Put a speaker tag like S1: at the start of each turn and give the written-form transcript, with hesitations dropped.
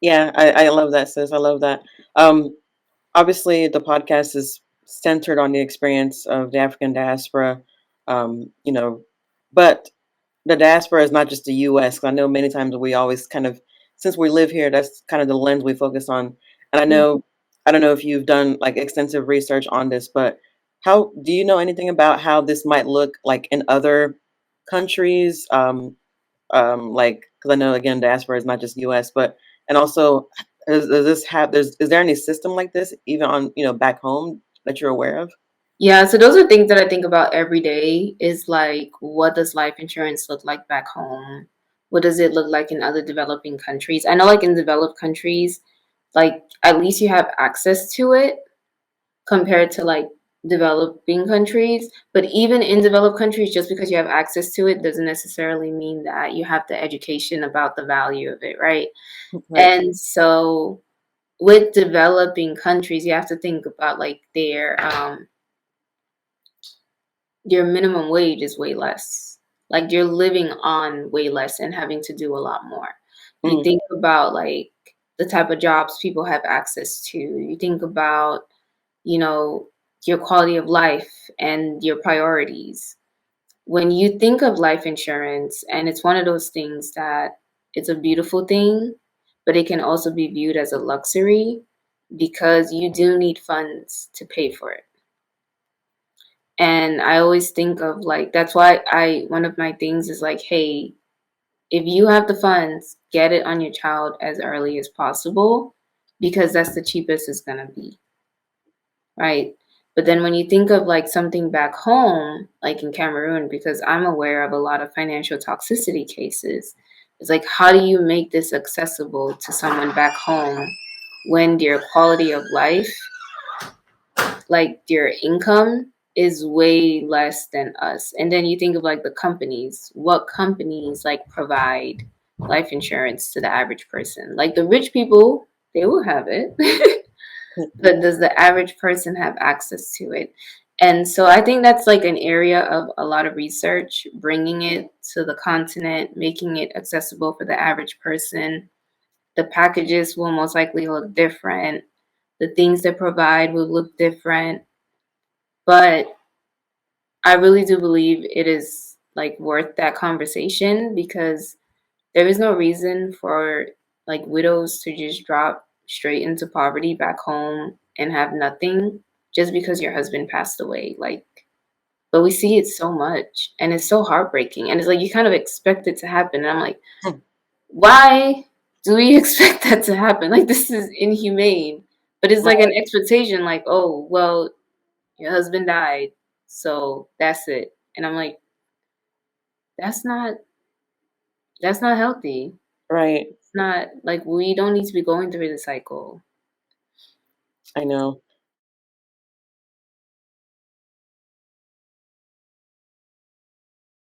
S1: Yeah, I love that, sis. I love that. Um, Obviously, the podcast is centered on the experience of the African diaspora. You know, but the diaspora is not just the U.S. 'Cause I know many times we always kind of, since we live here, that's kind of the lens we focus on. And I don't know if you've done like extensive research on this, but how do you know anything about how this might look like in other countries? Like because I know again diaspora is not just U.S. but and also does this have is there any system like this even on back home that you're aware of?
S2: Yeah, so those are things that I think about every day is like, what does life insurance look like back home? What does it look like in other developing countries? I know, like, in developed countries, like, at least you have access to it compared to like developing countries. But even in developed countries, just because you have access to it doesn't necessarily mean that you have the education about the value of it, right?
S1: Right.
S2: And so with developing countries, you have to think about like their minimum wage is way less. Like, you're living on way less and having to do a lot more. You
S1: Mm,
S2: think about like the type of jobs people have access to. You think about, you know, your quality of life and your priorities. When you think of life insurance, and it's one of those things that it's a beautiful thing, but it can also be viewed as a luxury because you do need funds to pay for it. And I always think of like, that's why one of my things is like, hey, if you have the funds, get it on your child as early as possible because that's the cheapest it's going to be, right? But then when you think of like something back home, like in Cameroon, because I'm aware of a lot of financial toxicity cases, it's like, how do you make this accessible to someone back home when their quality of life, like their income, is way less than us? And then you think of like the companies, what companies like provide life insurance to the average person? Like the rich people, they will have it. But does the average person have access to it? And so I think that's like an area of a lot of research, bringing it to the continent, making it accessible for the average person. The packages will most likely look different. The things they provide will look different. But I really do believe it is like worth that conversation because there is no reason for like widows to just drop straight into poverty back home and have nothing just because your husband passed away. Like, but we see it so much and it's so heartbreaking. And it's like you kind of expect it to happen. And I'm like, why do we expect that to happen? Like, this is inhumane. But it's like
S1: right.
S2: an expectation, like, oh, well, your husband died, so that's it. And I'm like, that's not that's not healthy.
S1: Right.
S2: It's not like we don't need to be going through the cycle.
S1: I know.